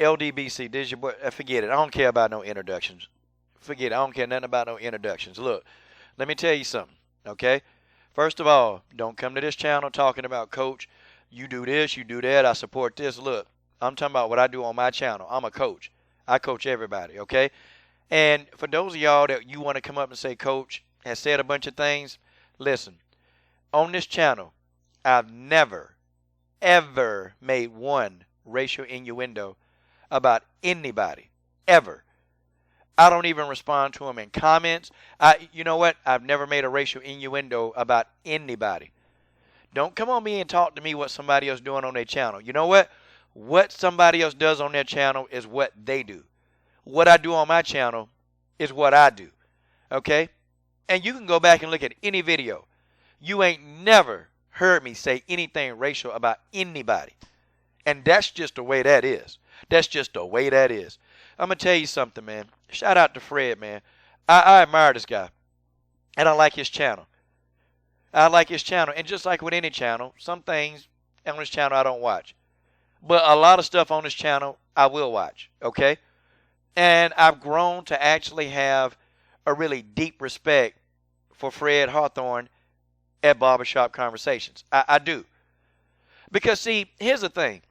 LDBC, this is your boy. Forget it. I don't care about no introductions. Forget it. I don't care nothing about no introductions. Look, let me tell you something, okay? First of all, don't come to this channel talking about, coach, you do this, you do that, I support this. Look, I'm talking about what I do on my channel. I'm a coach. I coach everybody, okay? And for those of y'all that you want to come up and say, coach has said a bunch of things, listen, on this channel, I've never, ever made one racial innuendo about anybody, ever. I don't even respond to them in comments. You know what? I've never made a racial innuendo about anybody. Don't come on me and talk to me what somebody else doing on their channel. You know what? What somebody else does on their channel is what they do. What I do on my channel is what I do. Okay? And you can go back and look at any video. You ain't never heard me say anything racial about anybody. And that's just the way that is. That's just the way that is. I'm going to tell you something, man. Shout out to Fred, man. I admire this guy. And I like his channel. I like his channel. And just like with any channel, some things on this channel I don't watch. But a lot of stuff on this channel I will watch. Okay? And I've grown to actually have a really deep respect for Fred Hawthorne at Babershop Conversations. I do. Because, see, here's the thing.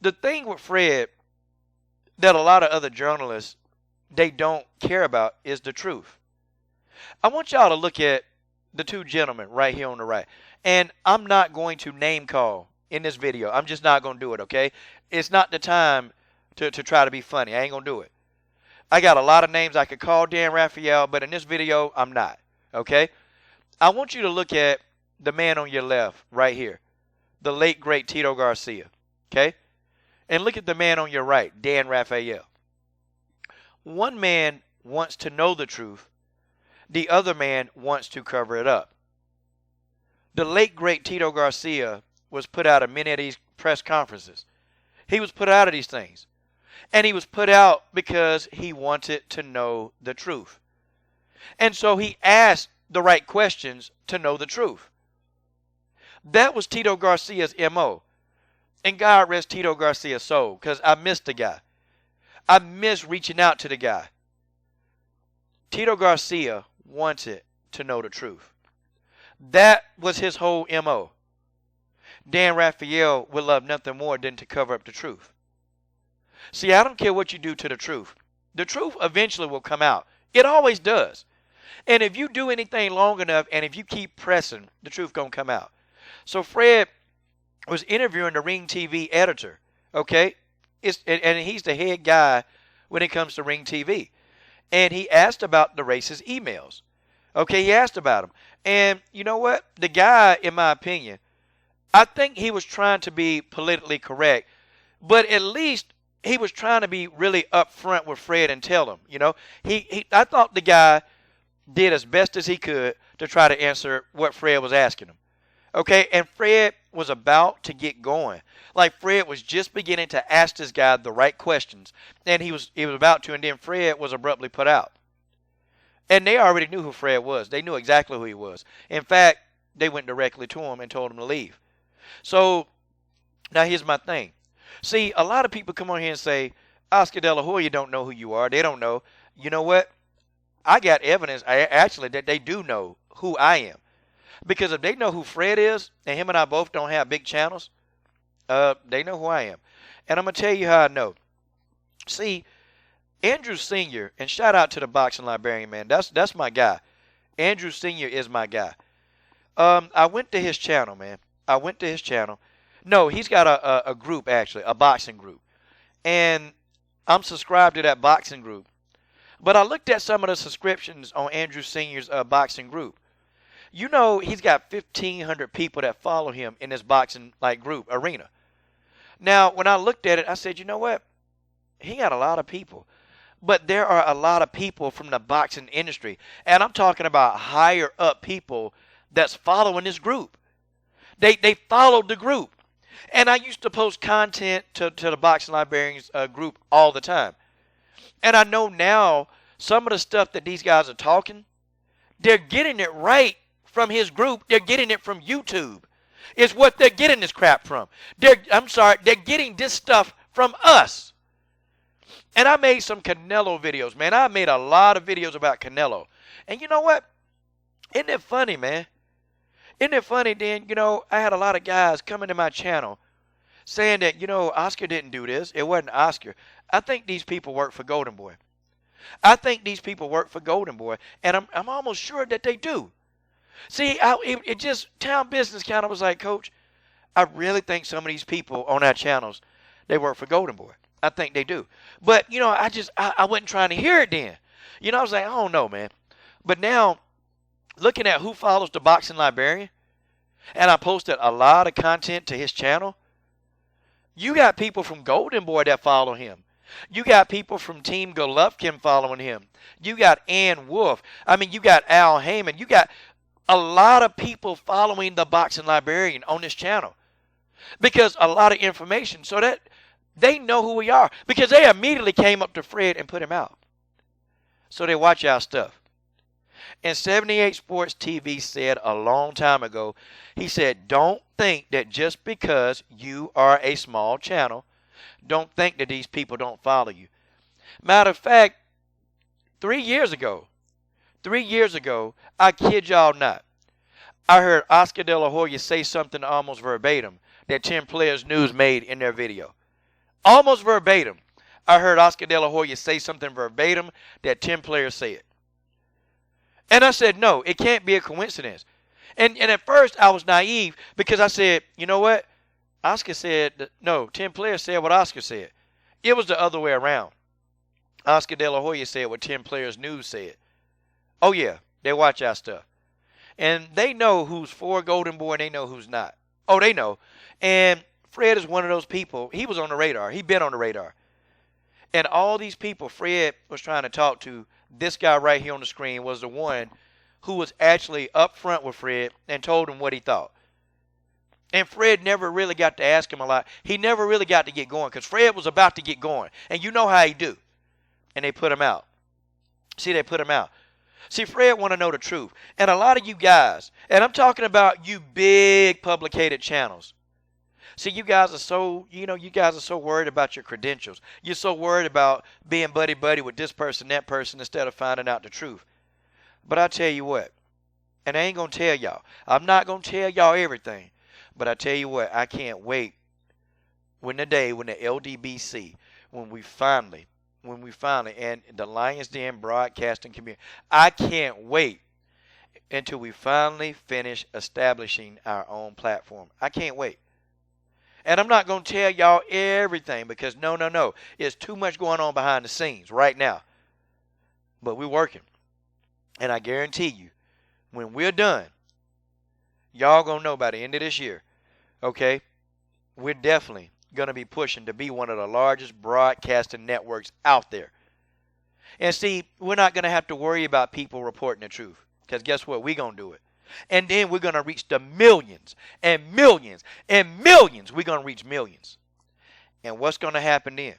The thing with Fred that a lot of other journalists, they don't care about is the truth. I want y'all to look at the two gentlemen right here on the right. And I'm not going to name call in this video. I'm just not going to do it, okay? It's not the time to try to be funny. I ain't going to do it. I got a lot of names I could call Dan Raphael, but in this video, I'm not, okay? I want you to look at the man on your left right here, the late, great Tito Garcia, okay? And look at the man on your right, Dan Raphael. One man wants to know the truth. The other man wants to cover it up. The late, great Tito Garcia was put out of many of these press conferences. He was put out of these things. And he was put out because he wanted to know the truth. And so he asked the right questions to know the truth. That was Tito Garcia's M.O. And God rest Tito Garcia's soul, because I missed the guy. I miss reaching out to the guy. Tito Garcia wanted to know the truth. That was his whole M.O. Dan Raphael would love nothing more than to cover up the truth. See, I don't care what you do to the truth. The truth eventually will come out. It always does. And if you do anything long enough and if you keep pressing, the truth going to come out. So Fred was interviewing the Ring TV editor, okay? And he's the head guy when it comes to Ring TV. And he asked about the racist emails. Okay, he asked about them. And you know what? The guy, in my opinion, I think he was trying to be politically correct, but at least he was trying to be really upfront with Fred and tell him, you know. I thought the guy did as best as he could to try to answer what Fred was asking him. Okay, and Fred was about to get going. Like Fred was just beginning to ask this guy the right questions, and he was about to, and then Fred was abruptly put out. And they already knew who Fred was. They knew exactly who he was. In fact, they went directly to him and told him to leave. So, now here's my thing. See, a lot of people come on here and say, Oscar De La Hoya don't know who you are. They don't know. You know what? I got evidence, actually, that they do know who I am. Because if they know who Fred is, and him and I both don't have big channels, they know who I am. And I'm going to tell you how I know. See, Andrew Sr., and shout out to the boxing librarian, man. That's my guy. Andrew Sr. is my guy. I went to his channel, man. I went to his channel. No, he's got a group, actually, a boxing group. And I'm subscribed to that boxing group. But I looked at some of the subscriptions on Andrew Sr.'s boxing group. You know, he's got 1,500 people that follow him in this boxing group, arena. Now, when I looked at it, I said, you know what? He got a lot of people. But there are a lot of people from the boxing industry. And I'm talking about higher up people that's following this group. They followed the group. And I used to post content to the Boxing Librarians group all the time. And I know now some of the stuff that these guys are talking, they're getting it right from his group. They're getting it from YouTube. It's what they're getting this crap from. They're getting this stuff from us. And I made some Canelo videos, man. I made a lot of videos about Canelo. And you know what? Isn't it funny, man? Isn't it funny then, I had a lot of guys coming to my channel saying that, Oscar didn't do this. It wasn't Oscar. I think these people work for Golden Boy. I think these people work for Golden Boy. And I'm almost sure that they do. See, it just, Town Business kind of was like, Coach, I really think some of these people on our channels, they work for Golden Boy. I think they do. But, I wasn't trying to hear it then. I was like, I don't know, man. But now, looking at who follows the Boxing Librarian, and I posted a lot of content to his channel, you got people from Golden Boy that follow him. You got people from Team Golovkin following him. You got Ann Wolf. You got Al Heyman. You got a lot of people following the Boxing Librarian on this channel because a lot of information, so that they know who we are, because they immediately came up to Fred and put him out. So they watch our stuff. And 78 Sports TV said a long time ago, he said, don't think that just because you are a small channel, don't think that these people don't follow you. Matter of fact, 3 years ago, I kid y'all not, I heard Oscar De La Hoya say something almost verbatim that 10 Players News made in their video. Almost verbatim. I heard Oscar De La Hoya say something verbatim that 10 Players said. And I said, no, it can't be a coincidence. And at first I was naive because I said, you know what? Oscar said, no, 10 Players said what Oscar said. It was the other way around. Oscar De La Hoya said what 10 Players News said. Oh, yeah, they watch our stuff. And they know who's for Golden Boy and they know who's not. Oh, they know. And Fred is one of those people. He was on the radar. He been on the radar. And all these people Fred was trying to talk to, this guy right here on the screen was the one who was actually up front with Fred and told him what he thought. And Fred never really got to ask him a lot. He never really got to get going because Fred was about to get going. And you know how he do. And they put him out. See, they put him out. See, Fred want to know the truth. And a lot of you guys, and I'm talking about you big publicated channels. See, you guys are so worried about your credentials. You're so worried about being buddy-buddy with this person, that person, instead of finding out the truth. But I tell you what, and I ain't going to tell y'all. I'm not going to tell y'all everything. But I tell you what, I can't wait when the LDBC, when we finally, and the Lions Den broadcasting community, I can't wait until we finally finish establishing our own platform. I can't wait. And I'm not going to tell y'all everything because no. It's too much going on behind the scenes right now. But we're working. And I guarantee you, when we're done, y'all going to know by the end of this year, okay, we're definitely going to be pushing to be one of the largest broadcasting networks out there. And see, we're not going to have to worry about people reporting the truth because guess what? We're going to do it. And then we're going to reach the millions and millions and millions. We're going to reach millions. And what's going to happen then?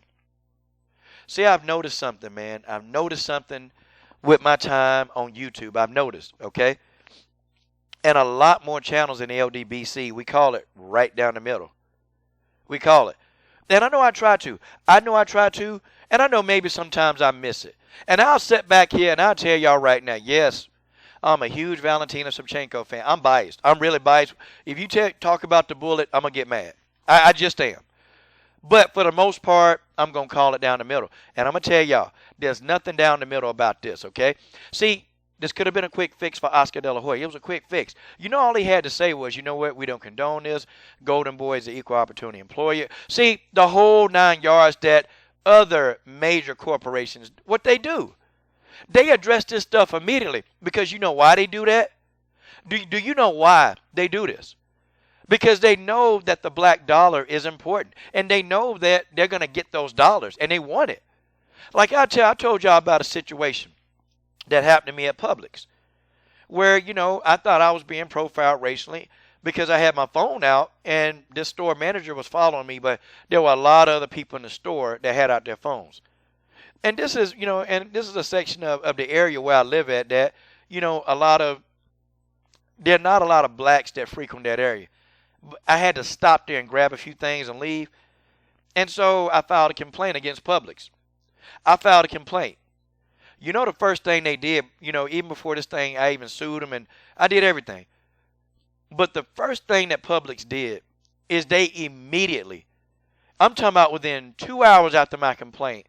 See, I've noticed something, man. I've noticed something with my time on YouTube. I've noticed, okay? And a lot more channels in the LDBC, we call it right down the middle. We call it. And I know I try to. And I know maybe sometimes I miss it. And I'll sit back here and I'll tell y'all right now, yes, I'm a huge Valentina Shevchenko fan. I'm biased. I'm really biased. If you talk about the bullet, I'm going to get mad. I just am. But for the most part, I'm going to call it down the middle. And I'm going to tell y'all, there's nothing down the middle about this, okay? See, this could have been a quick fix for Oscar De La Hoya. It was a quick fix. You know, all he had to say was, you know what, we don't condone this. Golden Boy is an equal opportunity employer. See, the whole 9 yards that other major corporations, what they do. They address this stuff immediately because you know why they do that? Do you know why they do this? Because they know that the black dollar is important. And they know that they're going to get those dollars. And they want it. Like I told y'all about a situation that happened to me at Publix. Where, you know, I thought I was being profiled racially because I had my phone out. And this store manager was following me. But there were a lot of other people in the store that had out their phones. And this is, you know, and this is a section of the area where I live at that, you know, there are not a lot of blacks that frequent that area. I had to stop there and grab a few things and leave. And so I filed a complaint against Publix. I filed a complaint. You know the first thing they did, you know, even before this thing, I even sued them and I did everything. But the first thing that Publix did is they immediately, I'm talking about within 2 hours after my complaint,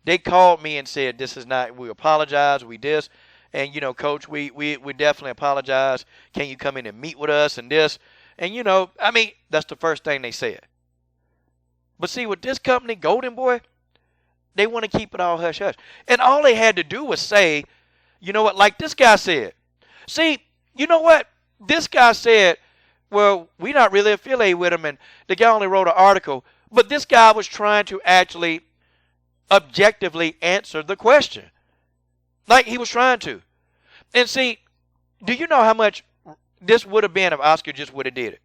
they called me and said, this is not, we apologize, we this, and, you know, Coach, we definitely apologize. Can you come in and meet with us and this? And, you know, I mean, that's the first thing they said. But see, with this company, Golden Boy, they want to keep it all hush-hush. And all they had to do was say, you know what, like this guy said. See, you know what? This guy said, well, we're not really affiliated with him, and the guy only wrote an article. But this guy was trying to actually objectively answer the question. Like he was trying to. And see, do you know how much this would have been if Oscar just would have did it?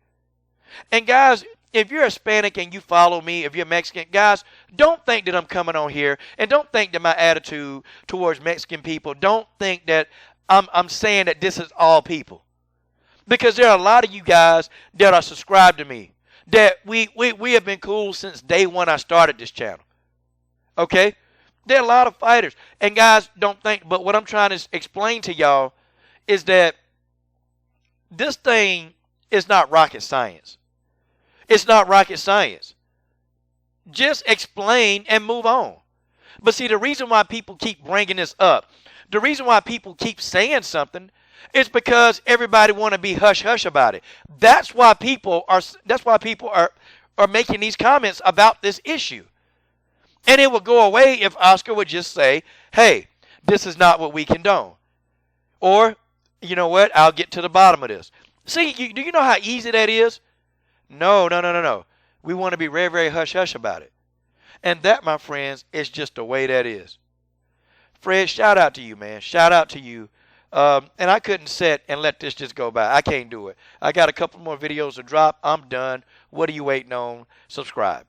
And guys, if you're Hispanic and you follow me, if you're Mexican, guys, don't think that I'm coming on here, and don't think that my attitude towards Mexican people, don't think that I'm saying that this is all people. Because there are a lot of you guys that are subscribed to me, that we have been cool since day one I started this channel. Okay? There are a lot of fighters. And guys, don't think, but what I'm trying to explain to y'all is that this thing is not rocket science. It's not rocket science. Just explain and move on. But see, the reason why people keep bringing this up, the reason why people keep saying something is because everybody want to be hush-hush about it. That's why people are making these comments about this issue. And it would go away if Oscar would just say, hey, this is not what we condone. Or, you know what, I'll get to the bottom of this. See, do you know how easy that is? No. We want to be very, very hush-hush about it. And that, my friends, is just the way that is. Fred, shout out to you, man. Shout out to you. And I couldn't sit and let this just go by. I can't do it. I got a couple more videos to drop. I'm done. What are you waiting on? Subscribe.